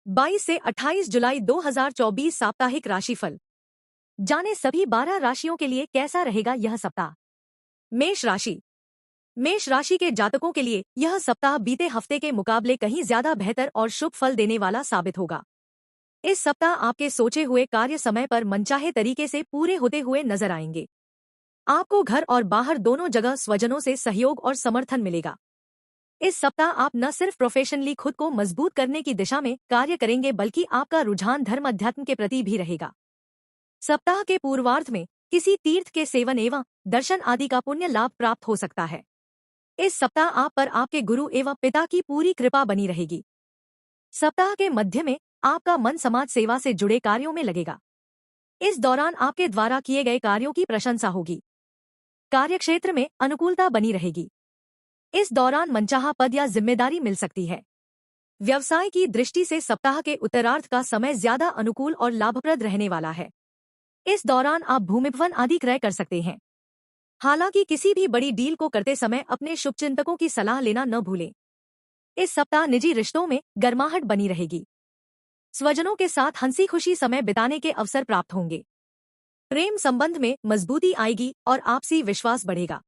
22 से 28 जुलाई 2024 साप्ताहिक राशिफल। जाने सभी 12 राशियों के लिए कैसा रहेगा यह सप्ताह। मेष राशि। मेष राशि के जातकों के लिए यह सप्ताह बीते हफ्ते के मुकाबले कहीं ज्यादा बेहतर और शुभ फल देने वाला साबित होगा। इस सप्ताह आपके सोचे हुए कार्य समय पर मनचाहे तरीके से पूरे होते हुए नजर आएंगे। आपको घर और बाहर दोनों जगह स्वजनों से सहयोग और समर्थन मिलेगा। इस सप्ताह आप न सिर्फ प्रोफेशनली खुद को मजबूत करने की दिशा में कार्य करेंगे बल्कि आपका रुझान धर्म अध्यात्म के प्रति भी रहेगा। सप्ताह के पूर्वार्ध में किसी तीर्थ के सेवन एवं दर्शन आदि का पुण्य लाभ प्राप्त हो सकता है। इस सप्ताह आप पर आपके गुरु एवं पिता की पूरी कृपा बनी रहेगी। सप्ताह के मध्य में आपका मन समाज सेवा से जुड़े कार्यों में लगेगा। इस दौरान आपके द्वारा किए गए कार्यों की प्रशंसा होगी। कार्यक्षेत्र में अनुकूलता बनी रहेगी। इस दौरान मनचाहा पद या जिम्मेदारी मिल सकती है। व्यवसाय की दृष्टि से सप्ताह के उत्तरार्ध का समय ज्यादा अनुकूल और लाभप्रद रहने वाला है। इस दौरान आप भूमिभवन आदि क्रय कर सकते हैं। हालांकि किसी भी बड़ी डील को करते समय अपने शुभचिंतकों की सलाह लेना न भूलें। इस सप्ताह निजी रिश्तों में गर्माहट बनी रहेगी। स्वजनों के साथ हंसी खुशी समय बिताने के अवसर प्राप्त होंगे। प्रेम संबंध में मजबूती आएगी और आपसी विश्वास बढ़ेगा।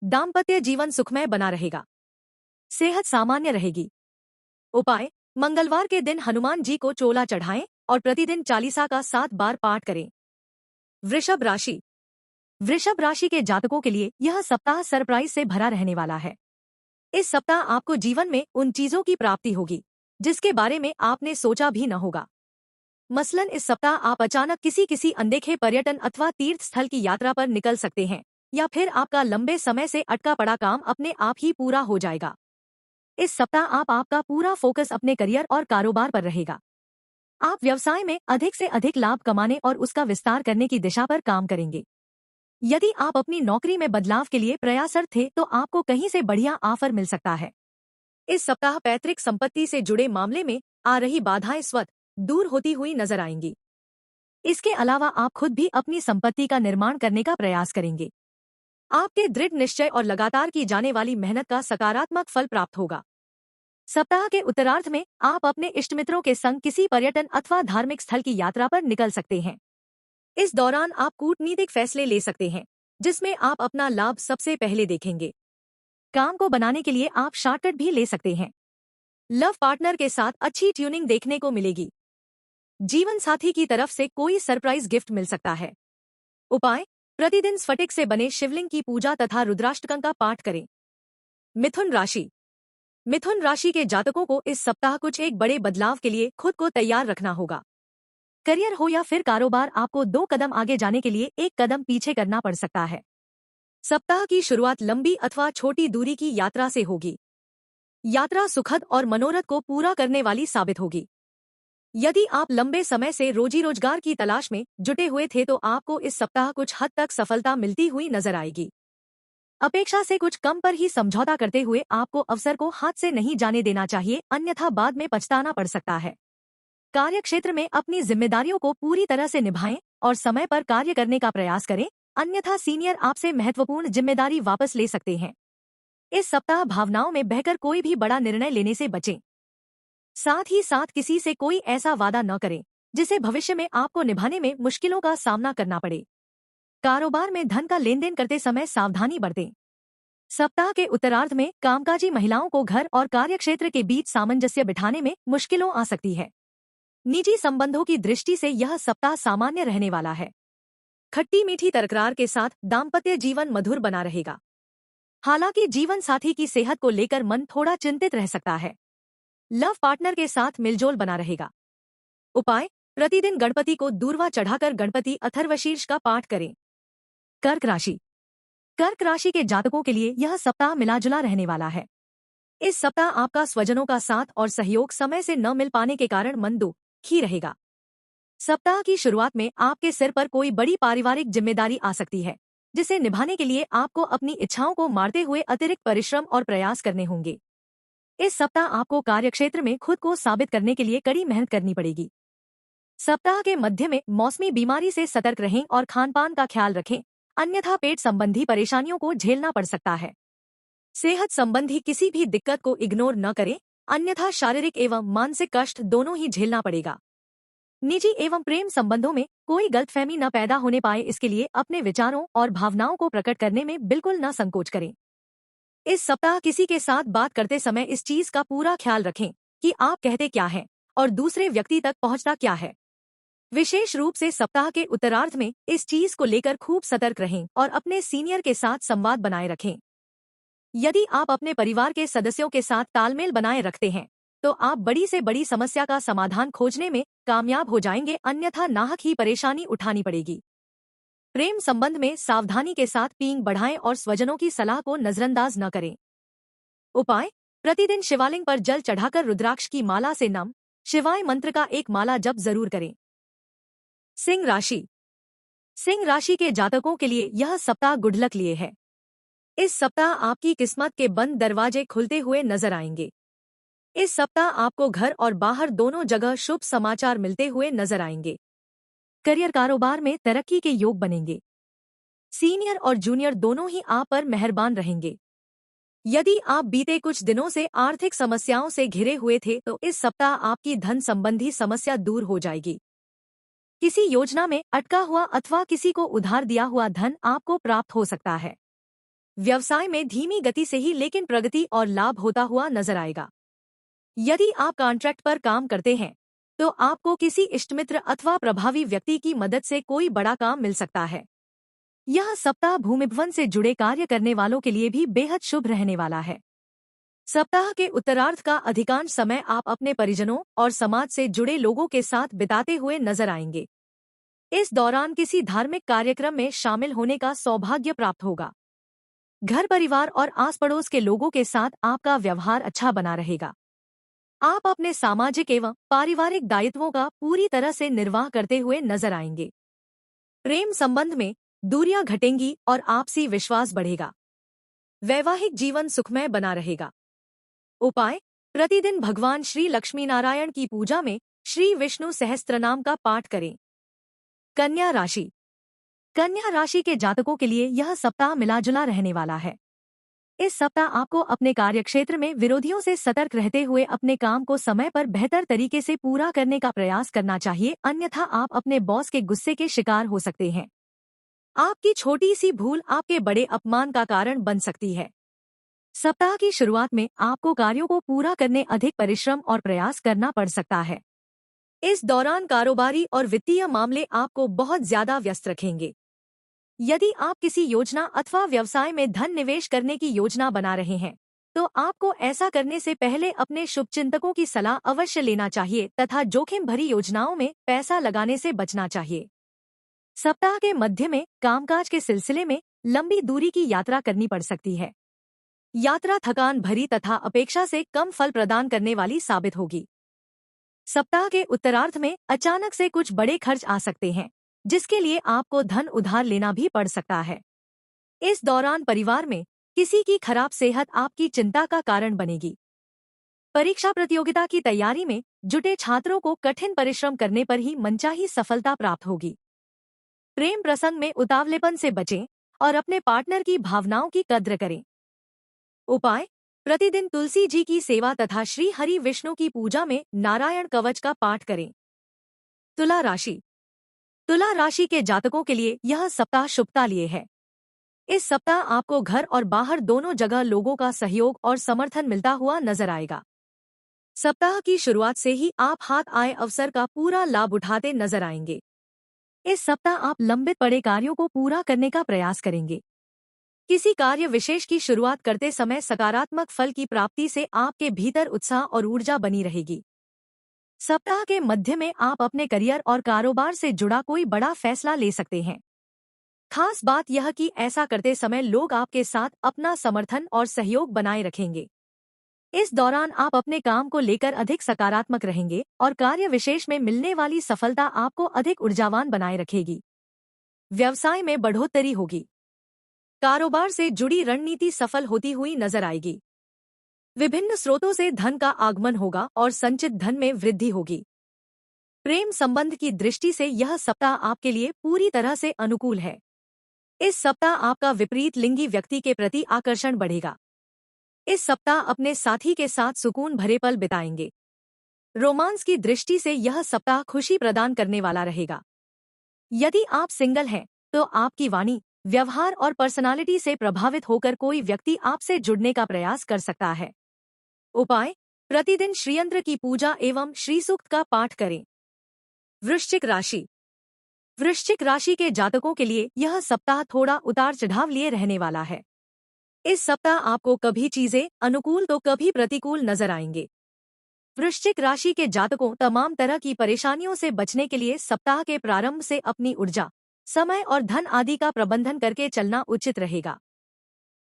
दाम्पत्य जीवन सुखमय बना रहेगा। सेहत सामान्य रहेगी। उपाय: मंगलवार के दिन हनुमान जी को चोला चढ़ाएं और प्रतिदिन चालीसा का 7 बार पाठ करें। वृषभ राशि। वृषभ राशि के जातकों के लिए यह सप्ताह सरप्राइज से भरा रहने वाला है। इस सप्ताह आपको जीवन में उन चीजों की प्राप्ति होगी जिसके बारे में आपने सोचा भी न होगा। मसलन इस सप्ताह आप अचानक किसी अनदेखे पर्यटन अथवा तीर्थ स्थल की यात्रा पर निकल सकते हैं, या फिर आपका लंबे समय से अटका पड़ा काम अपने आप ही पूरा हो जाएगा। इस सप्ताह आपका पूरा फोकस अपने करियर और कारोबार पर रहेगा। आप व्यवसाय में अधिक से अधिक लाभ कमाने और उसका विस्तार करने की दिशा पर काम करेंगे। यदि आप अपनी नौकरी में बदलाव के लिए प्रयासरत थे तो आपको कहीं से बढ़िया ऑफर मिल सकता है। इस सप्ताह पैतृक संपत्ति से जुड़े मामले में आ रही बाधाएं स्वतः दूर होती हुई नजर आएंगी। इसके अलावा आप खुद भी अपनी संपत्ति का निर्माण करने का प्रयास करेंगे। आपके दृढ़ निश्चय और लगातार की जाने वाली मेहनत का सकारात्मक फल प्राप्त होगा। सप्ताह के उत्तरार्ध में आप अपने इष्टमित्रों के संग किसी पर्यटन अथवा धार्मिक स्थल की यात्रा पर निकल सकते हैं। इस दौरान आप कूटनीतिक फैसले ले सकते हैं जिसमें आप अपना लाभ सबसे पहले देखेंगे। काम को बनाने के लिए आप शॉर्टकट भी ले सकते हैं। लव पार्टनर के साथ अच्छी ट्यूनिंग देखने को मिलेगी। जीवन साथी की तरफ से कोई सरप्राइज गिफ्ट मिल सकता है। उपाय: प्रतिदिन स्फटिक से बने शिवलिंग की पूजा तथा रुद्राष्टकं का पाठ करें। मिथुन राशि। मिथुन राशि के जातकों को इस सप्ताह कुछ एक बड़े बदलाव के लिए खुद को तैयार रखना होगा। करियर हो या फिर कारोबार, आपको 2 कदम आगे जाने के लिए 1 कदम पीछे करना पड़ सकता है। सप्ताह की शुरुआत लंबी अथवा छोटी दूरी की यात्रा से होगी। यात्रा सुखद और मनोरथ को पूरा करने वाली साबित होगी। यदि आप लंबे समय से रोजी रोजगार की तलाश में जुटे हुए थे तो आपको इस सप्ताह कुछ हद तक सफलता मिलती हुई नजर आएगी। अपेक्षा से कुछ कम पर ही समझौता करते हुए आपको अवसर को हाथ से नहीं जाने देना चाहिए, अन्यथा बाद में पछताना पड़ सकता है। कार्यक्षेत्र में अपनी जिम्मेदारियों को पूरी तरह से निभाएं और समय पर कार्य करने का प्रयास करें, अन्यथा सीनियर आपसे महत्वपूर्ण जिम्मेदारी वापस ले सकते हैं। इस सप्ताह भावनाओं में बहकर कोई भी बड़ा निर्णय लेने से बचें। साथ ही साथ किसी से कोई ऐसा वादा न करें जिसे भविष्य में आपको निभाने में मुश्किलों का सामना करना पड़े। कारोबार में धन का लेन देन करते समय सावधानी बरतें। सप्ताह के उत्तरार्ध में कामकाजी महिलाओं को घर और कार्यक्षेत्र के बीच सामंजस्य बिठाने में मुश्किलों आ सकती है। निजी संबंधों की दृष्टि से यह सप्ताह सामान्य रहने वाला है। खट्टी मीठी तकरार के साथ दाम्पत्य जीवन मधुर बना रहेगा। हालांकि जीवन साथी की सेहत को लेकर मन थोड़ा चिंतित रह सकता है। लव पार्टनर के साथ मिलजोल बना रहेगा। उपाय: प्रतिदिन गणपति को दूर्वा चढ़ाकर गणपति अथर्वशीर्ष का पाठ करें। कर्क राशि। कर्क राशि के जातकों के लिए यह सप्ताह मिलाजुला रहने वाला है। इस सप्ताह आपका स्वजनों का साथ और सहयोग समय से न मिल पाने के कारण मन दुखी रहेगा। सप्ताह की शुरुआत में आपके सिर पर कोई बड़ी पारिवारिक जिम्मेदारी आ सकती है जिसे निभाने के लिए आपको अपनी इच्छाओं को मारते हुए अतिरिक्त परिश्रम और प्रयास करने होंगे। इस सप्ताह आपको कार्यक्षेत्र में खुद को साबित करने के लिए कड़ी मेहनत करनी पड़ेगी। सप्ताह के मध्य में मौसमी बीमारी से सतर्क रहें और खानपान का ख्याल रखें, अन्यथा पेट संबंधी परेशानियों को झेलना पड़ सकता है। सेहत संबंधी किसी भी दिक्कत को इग्नोर न करें, अन्यथा शारीरिक एवं मानसिक कष्ट दोनों ही झेलना पड़ेगा। निजी एवं प्रेम संबंधों में कोई गलतफहमी न पैदा होने पाए, इसके लिए अपने विचारों और भावनाओं को प्रकट करने में बिल्कुल न संकोच करें। इस सप्ताह किसी के साथ बात करते समय इस चीज का पूरा ख्याल रखें कि आप कहते क्या हैं और दूसरे व्यक्ति तक पहुंचता क्या है। विशेष रूप से सप्ताह के उत्तरार्ध में इस चीज को लेकर खूब सतर्क रहें और अपने सीनियर के साथ संवाद बनाए रखें। यदि आप अपने परिवार के सदस्यों के साथ तालमेल बनाए रखते हैं तो आप बड़ी से बड़ी समस्या का समाधान खोजने में कामयाब हो जाएंगे, अन्यथा नाहक ही परेशानी उठानी पड़ेगी। प्रेम संबंध में सावधानी के साथ पींग बढ़ाएं और स्वजनों की सलाह को नजरअंदाज न करें। उपाय: प्रतिदिन शिवालिंग पर जल चढ़ाकर रुद्राक्ष की माला से नम शिवाय मंत्र का एक माला जप जरूर करें। सिंह राशि। सिंह राशि के जातकों के लिए यह सप्ताह गुड लक लिए है। इस सप्ताह आपकी किस्मत के बंद दरवाजे खुलते हुए नजर आएंगे। इस सप्ताह आपको घर और बाहर दोनों जगह शुभ समाचार मिलते हुए नजर आएंगे। करियर कारोबार में तरक्की के योग बनेंगे। सीनियर और जूनियर दोनों ही आप पर मेहरबान रहेंगे। यदि आप बीते कुछ दिनों से आर्थिक समस्याओं से घिरे हुए थे तो इस सप्ताह आपकी धन संबंधी समस्या दूर हो जाएगी। किसी योजना में अटका हुआ अथवा किसी को उधार दिया हुआ धन आपको प्राप्त हो सकता है। व्यवसाय में धीमी गति से ही लेकिन प्रगति और लाभ होता हुआ नजर आएगा। यदि आप कॉन्ट्रैक्ट पर काम करते हैं तो आपको किसी इष्टमित्र अथवा प्रभावी व्यक्ति की मदद से कोई बड़ा काम मिल सकता है। यह सप्ताह भूमिभवन से जुड़े कार्य करने वालों के लिए भी बेहद शुभ रहने वाला है। सप्ताह के उत्तरार्ध का अधिकांश समय आप अपने परिजनों और समाज से जुड़े लोगों के साथ बिताते हुए नजर आएंगे। इस दौरान किसी धार्मिक कार्यक्रम में शामिल होने का सौभाग्य प्राप्त होगा। घर परिवार और आस पड़ोस के लोगों के साथ आपका व्यवहार अच्छा बना रहेगा। आप अपने सामाजिक एवं पारिवारिक दायित्वों का पूरी तरह से निर्वाह करते हुए नजर आएंगे। प्रेम संबंध में दूरियां घटेंगी और आपसी विश्वास बढ़ेगा। वैवाहिक जीवन सुखमय बना रहेगा। उपाय: प्रतिदिन भगवान श्री लक्ष्मी नारायण की पूजा में श्री विष्णु सहस्त्रनाम का पाठ करें। कन्या राशि। कन्या राशि के जातकों के लिए यह सप्ताह मिलाजुला रहने वाला है। इस सप्ताह आपको अपने कार्यक्षेत्र में विरोधियों से सतर्क रहते हुए अपने काम को समय पर बेहतर तरीके से पूरा करने का प्रयास करना चाहिए, अन्यथा आप अपने बॉस के गुस्से के शिकार हो सकते हैं। आपकी छोटी सी भूल आपके बड़े अपमान का कारण बन सकती है। सप्ताह की शुरुआत में आपको कार्यों को पूरा करने अधिक परिश्रम और प्रयास करना पड़ सकता है। इस दौरान कारोबारी और वित्तीय मामले आपको बहुत ज्यादा व्यस्त रखेंगे। यदि आप किसी योजना अथवा व्यवसाय में धन निवेश करने की योजना बना रहे हैं तो आपको ऐसा करने से पहले अपने शुभचिंतकों की सलाह अवश्य लेना चाहिए तथा जोखिम भरी योजनाओं में पैसा लगाने से बचना चाहिए। सप्ताह के मध्य में कामकाज के सिलसिले में लंबी दूरी की यात्रा करनी पड़ सकती है। यात्रा थकान भरी तथा अपेक्षा से कम फल प्रदान करने वाली साबित होगी। सप्ताह के उत्तरार्ध में अचानक से कुछ बड़े खर्च आ सकते हैं, जिसके लिए आपको धन उधार लेना भी पड़ सकता है। इस दौरान परिवार में किसी की खराब सेहत आपकी चिंता का कारण बनेगी। परीक्षा प्रतियोगिता की तैयारी में जुटे छात्रों को कठिन परिश्रम करने पर ही मनचाही सफलता प्राप्त होगी। प्रेम प्रसंग में उतावलेपन से बचें और अपने पार्टनर की भावनाओं की कद्र करें। उपाय: प्रतिदिन तुलसी जी की सेवा तथा श्री हरि विष्णु की पूजा में नारायण कवच का पाठ करें। तुला राशि। तुला राशि के जातकों के लिए यह सप्ताह शुभता लिए है। इस सप्ताह आपको घर और बाहर दोनों जगह लोगों का सहयोग और समर्थन मिलता हुआ नजर आएगा। सप्ताह की शुरुआत से ही आप हाथ आए अवसर का पूरा लाभ उठाते नजर आएंगे। इस सप्ताह आप लंबित पड़े कार्यों को पूरा करने का प्रयास करेंगे। किसी कार्य विशेष की शुरुआत करते समय सकारात्मक फल की प्राप्ति से आपके भीतर उत्साह और ऊर्जा बनी रहेगी। सप्ताह के मध्य में आप अपने करियर और कारोबार से जुड़ा कोई बड़ा फैसला ले सकते हैं। खास बात यह कि ऐसा करते समय लोग आपके साथ अपना समर्थन और सहयोग बनाए रखेंगे। इस दौरान आप अपने काम को लेकर अधिक सकारात्मक रहेंगे और कार्य विशेष में मिलने वाली सफलता आपको अधिक ऊर्जावान बनाए रखेगी। व्यवसाय में बढ़ोतरी होगी। कारोबार से जुड़ी रणनीति सफल होती हुई नजर आएगी। विभिन्न स्रोतों से धन का आगमन होगा और संचित धन में वृद्धि होगी। प्रेम संबंध की दृष्टि से यह सप्ताह आपके लिए पूरी तरह से अनुकूल है। इस सप्ताह आपका विपरीत लिंगी व्यक्ति के प्रति आकर्षण बढ़ेगा। इस सप्ताह अपने साथी के साथ सुकून भरे पल बिताएंगे। रोमांस की दृष्टि से यह सप्ताह खुशी प्रदान करने वाला रहेगा। यदि आप सिंगल हैं, तो आपकी वाणी, व्यवहार और पर्सनालिटी से प्रभावित होकर कोई व्यक्ति आपसे जुड़ने का प्रयास कर सकता है। उपाय: प्रतिदिन श्रीयंत्र की पूजा एवं श्री सूक्त का पाठ करें। वृश्चिक राशि। वृश्चिक राशि के जातकों के लिए यह सप्ताह थोड़ा उतार चढ़ाव लिए रहने वाला है। इस सप्ताह आपको कभी चीजें अनुकूल तो कभी प्रतिकूल नजर आएंगे। वृश्चिक राशि के जातकों तमाम तरह की परेशानियों से बचने के लिए सप्ताह के प्रारंभ से अपनी ऊर्जा, समय और धन आदि का प्रबंधन करके चलना उचित रहेगा।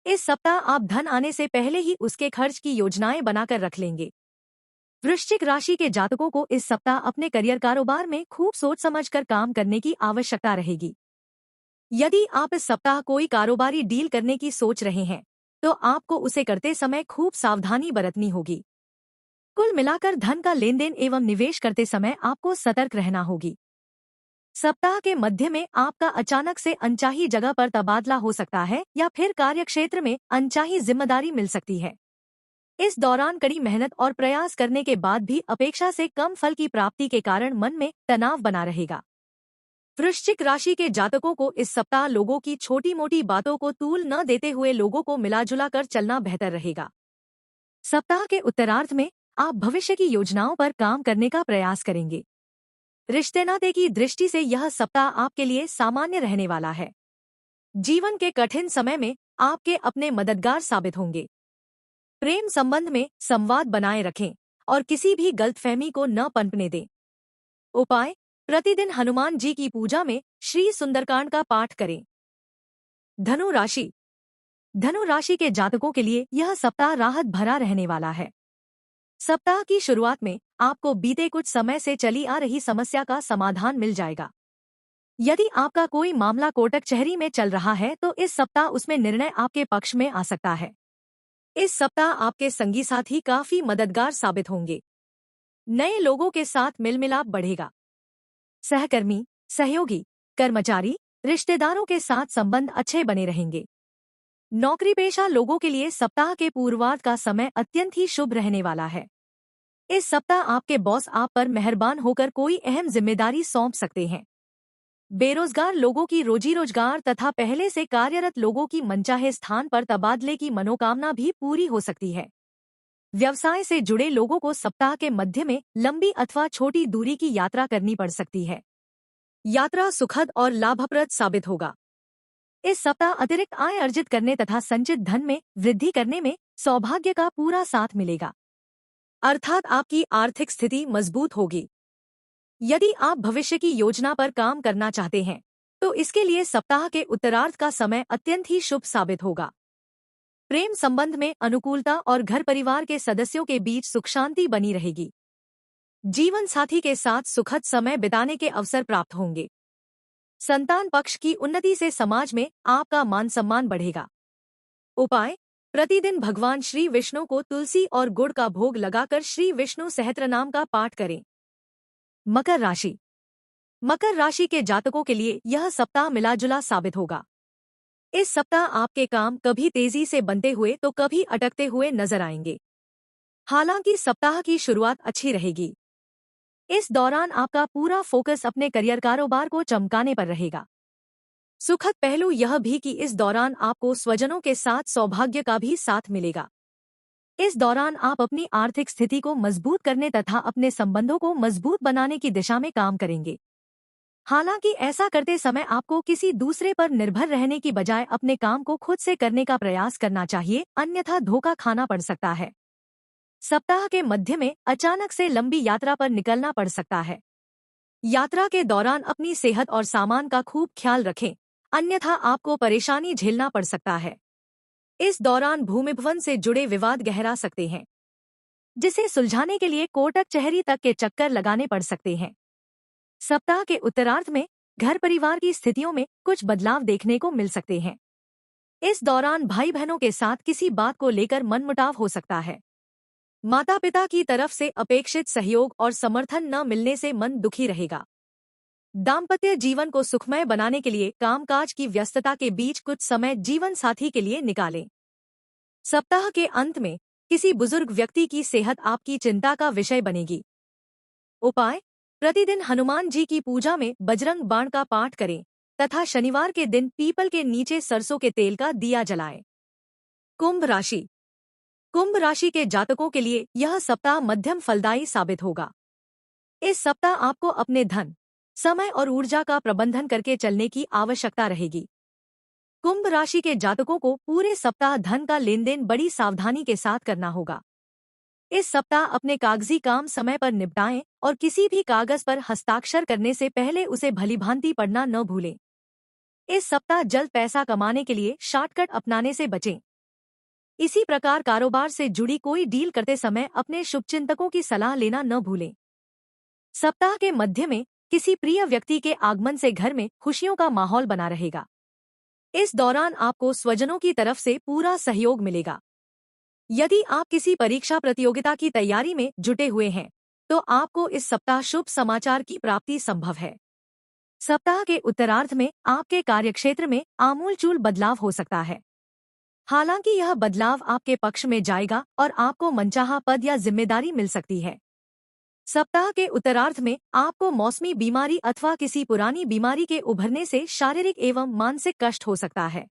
इस सप्ताह आप धन आने से पहले ही उसके खर्च की योजनाएं बनाकर रख लेंगे। वृश्चिक राशि के जातकों को इस सप्ताह अपने करियर कारोबार में खूब सोच समझकर काम करने की आवश्यकता रहेगी। यदि आप इस सप्ताह कोई कारोबारी डील करने की सोच रहे हैं, तो आपको उसे करते समय खूब सावधानी बरतनी होगी। कुल मिलाकर धन का लेन देन एवं निवेश करते समय आपको सतर्क रहना होगी। सप्ताह के मध्य में आपका अचानक से अनचाही जगह पर तबादला हो सकता है या फिर कार्यक्षेत्र में अनचाही जिम्मेदारी मिल सकती है। इस दौरान कड़ी मेहनत और प्रयास करने के बाद भी अपेक्षा से कम फल की प्राप्ति के कारण मन में तनाव बना रहेगा। वृश्चिक राशि के जातकों को इस सप्ताह लोगों की छोटी मोटी बातों को तूल न देते हुए लोगों को मिलाजुला कर चलना बेहतर रहेगा। सप्ताह के उत्तरार्ध में आप भविष्य की योजनाओं पर काम करने का प्रयास करेंगे। रिश्ते नाते की दृष्टि से यह सप्ताह आपके लिए सामान्य रहने वाला है। जीवन के कठिन समय में आपके अपने मददगार साबित होंगे। प्रेम संबंध में संवाद बनाए रखें और किसी भी गलतफहमी को न पनपने दें। उपाय: प्रतिदिन हनुमान जी की पूजा में श्री सुंदरकांड का पाठ करें। धनु राशि। धनु राशि के जातकों के लिए यह सप्ताह राहत भरा रहने वाला है। सप्ताह की शुरुआत में आपको बीते कुछ समय से चली आ रही समस्या का समाधान मिल जाएगा। यदि आपका कोई मामला कोर्ट कचहरी में चल रहा है, तो इस सप्ताह उसमें निर्णय आपके पक्ष में आ सकता है। इस सप्ताह आपके संगी साथी काफी मददगार साबित होंगे। नए लोगों के साथ मिलमिलाप बढ़ेगा। सहकर्मी, सहयोगी, कर्मचारी, रिश्तेदारों के साथ संबंध अच्छे बने रहेंगे। नौकरी पेशा लोगों के लिए सप्ताह के पूर्वार्ध का समय अत्यंत ही शुभ रहने वाला है। इस सप्ताह आपके बॉस आप पर मेहरबान होकर कोई अहम जिम्मेदारी सौंप सकते हैं। बेरोजगार लोगों की रोजी रोजगार तथा पहले से कार्यरत लोगों की मनचाहे स्थान पर तबादले की मनोकामना भी पूरी हो सकती है। व्यवसाय से जुड़े लोगों को सप्ताह के मध्य में लंबी अथवा छोटी दूरी की यात्रा करनी पड़ सकती है। यात्रा सुखद और लाभप्रद साबित होगा। इस सप्ताह अतिरिक्त आय अर्जित करने तथा संचित धन में वृद्धि करने में सौभाग्य का पूरा साथ मिलेगा, अर्थात आपकी आर्थिक स्थिति मजबूत होगी। यदि आप भविष्य की योजना पर काम करना चाहते हैं, तो इसके लिए सप्ताह के उत्तरार्ध का समय अत्यंत ही शुभ साबित होगा। प्रेम संबंध में अनुकूलता और घर परिवार के सदस्यों के बीच सुख शांति बनी रहेगी। जीवन साथी के साथ सुखद समय बिताने के अवसर प्राप्त होंगे। संतान पक्ष की उन्नति से समाज में आपका मान सम्मान बढ़ेगा। उपाय: प्रतिदिन भगवान श्री विष्णु को तुलसी और गुड़ का भोग लगाकर श्री विष्णु सहस्त्रनाम का पाठ करें। मकर राशि। मकर राशि के जातकों के लिए यह सप्ताह मिलाजुला साबित होगा। इस सप्ताह आपके काम कभी तेजी से बनते हुए तो कभी अटकते हुए नजर आएंगे। हालांकि सप्ताह की शुरुआत अच्छी रहेगी। इस दौरान आपका पूरा फोकस अपने करियर कारोबार को चमकाने पर रहेगा। सुखद पहलू यह भी कि इस दौरान आपको स्वजनों के साथ सौभाग्य का भी साथ मिलेगा। इस दौरान आप अपनी आर्थिक स्थिति को मजबूत करने तथा अपने संबंधों को मजबूत बनाने की दिशा में काम करेंगे। हालांकि ऐसा करते समय आपको किसी दूसरे पर निर्भर रहने की बजाय अपने काम को खुद से करने का प्रयास करना चाहिए, अन्यथा धोखा खाना पड़ सकता है। सप्ताह के मध्य में अचानक से लंबी यात्रा पर निकलना पड़ सकता है। यात्रा के दौरान अपनी सेहत और सामान का खूब ख्याल रखें, अन्यथा आपको परेशानी झेलना पड़ सकता है। इस दौरान भूमि भवन से जुड़े विवाद गहरा सकते हैं, जिसे सुलझाने के लिए कोर्ट कचहरी तक के चक्कर लगाने पड़ सकते हैं। सप्ताह के उत्तरार्ध में घर परिवार की स्थितियों में कुछ बदलाव देखने को मिल सकते हैं। इस दौरान भाई बहनों के साथ किसी बात को लेकर मनमुटाव हो सकता है। माता पिता की तरफ से अपेक्षित सहयोग और समर्थन न मिलने से मन दुखी रहेगा। दाम्पत्य जीवन को सुखमय बनाने के लिए कामकाज की व्यस्तता के बीच कुछ समय जीवन साथी के लिए निकालें। सप्ताह के अंत में किसी बुजुर्ग व्यक्ति की सेहत आपकी चिंता का विषय बनेगी। उपाय: प्रतिदिन हनुमान जी की पूजा में बजरंग बाण का पाठ करें तथा शनिवार के दिन पीपल के नीचे सरसों के तेल का दिया जलाएं। कुंभ राशि। कुंभ राशि के जातकों के लिए यह सप्ताह मध्यम फलदायी साबित होगा। इस सप्ताह आपको अपने धन, समय और ऊर्जा का प्रबंधन करके चलने की आवश्यकता रहेगी। कुंभ राशि के जातकों को पूरे सप्ताह धन का लेनदेन बड़ी सावधानी के साथ करना होगा। इस सप्ताह अपने कागजी काम समय पर निपटाएं और किसी भी कागज पर हस्ताक्षर करने से पहले उसे भलीभांति पढ़ना न भूलें। इस सप्ताह जल्द पैसा कमाने के लिए शॉर्टकट अपनाने से बचें। इसी प्रकार कारोबार से जुड़ी कोई डील करते समय अपने शुभचिंतकों की सलाह लेना न भूलें। सप्ताह के मध्य में किसी प्रिय व्यक्ति के आगमन से घर में खुशियों का माहौल बना रहेगा। इस दौरान आपको स्वजनों की तरफ से पूरा सहयोग मिलेगा। यदि आप किसी परीक्षा प्रतियोगिता की तैयारी में जुटे हुए हैं, तो आपको इस सप्ताह शुभ समाचार की प्राप्ति संभव है। सप्ताह के उत्तरार्ध में आपके कार्यक्षेत्र में आमूलचूल बदलाव हो सकता है। हालांकि यह बदलाव आपके पक्ष में जाएगा और आपको मनचाहा पद या जिम्मेदारी मिल सकती है। सप्ताह के उत्तरार्ध में आपको मौसमी बीमारी अथवा किसी पुरानी बीमारी के उभरने से शारीरिक एवं मानसिक कष्ट हो सकता है।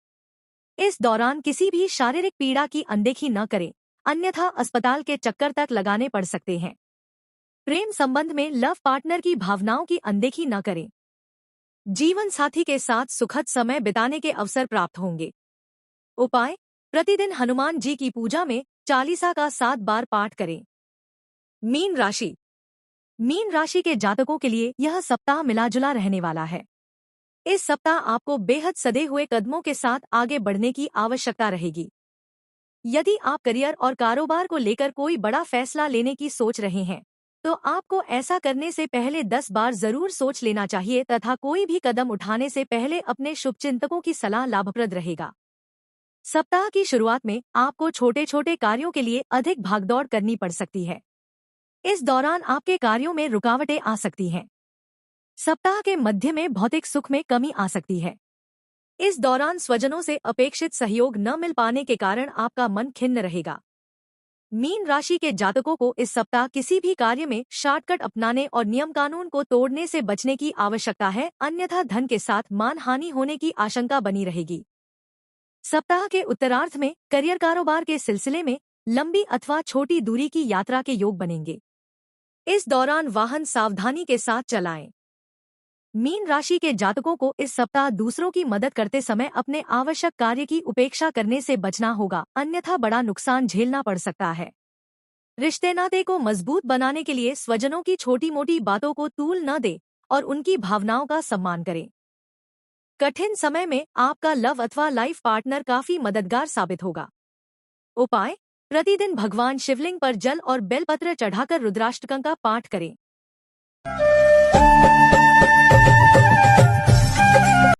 इस दौरान किसी भी शारीरिक पीड़ा की अनदेखी न करें, अन्यथा अस्पताल के चक्कर तक लगाने पड़ सकते हैं। प्रेम संबंध में लव पार्टनर की भावनाओं की अनदेखी न करें। जीवन साथी के साथ सुखद समय बिताने के अवसर प्राप्त होंगे। उपाय: प्रतिदिन हनुमान जी की पूजा में चालीसा का 7 बार पाठ करें। मीन राशि। मीन राशि के जातकों के लिए यह सप्ताह मिलाजुला रहने वाला है। इस सप्ताह आपको बेहद सधे हुए कदमों के साथ आगे बढ़ने की आवश्यकता रहेगी। यदि आप करियर और कारोबार को लेकर कोई बड़ा फैसला लेने की सोच रहे हैं, तो आपको ऐसा करने से पहले 10 बार जरूर सोच लेना चाहिए तथा कोई भी कदम उठाने से पहले अपने शुभचिंतकों की सलाह लाभप्रद रहेगा। सप्ताह की शुरुआत में आपको छोटे छोटे कार्यों के लिए अधिक भागदौड़ करनी पड़ सकती है। इस दौरान आपके कार्यों में रुकावटें आ सकती हैं। सप्ताह के मध्य में भौतिक सुख में कमी आ सकती है। इस दौरान स्वजनों से अपेक्षित सहयोग न मिल पाने के कारण आपका मन खिन्न रहेगा। मीन राशि के जातकों को इस सप्ताह किसी भी कार्य में शॉर्टकट अपनाने और नियम कानून को तोड़ने से बचने की आवश्यकता है, अन्यथा धन के साथ मानहानि होने की आशंका बनी रहेगी। सप्ताह के उत्तरार्ध में करियर कारोबार के सिलसिले में लंबी अथवा छोटी दूरी की यात्रा के योग बनेंगे। इस दौरान वाहन सावधानी के साथ चलाएं। मीन राशि के जातकों को इस सप्ताह दूसरों की मदद करते समय अपने आवश्यक कार्य की उपेक्षा करने से बचना होगा, अन्यथा बड़ा नुकसान झेलना पड़ सकता है। रिश्ते नाते को मजबूत बनाने के लिए स्वजनों की छोटी मोटी बातों को तूल न दें और उनकी भावनाओं का सम्मान करें। कठिन समय में आपका लव अथवा लाइफ पार्टनर काफी मददगार साबित होगा। उपाय: प्रतिदिन भगवान शिवलिंग पर जल और बेलपत्र चढ़ाकर रुद्राष्टकं का पाठ करें।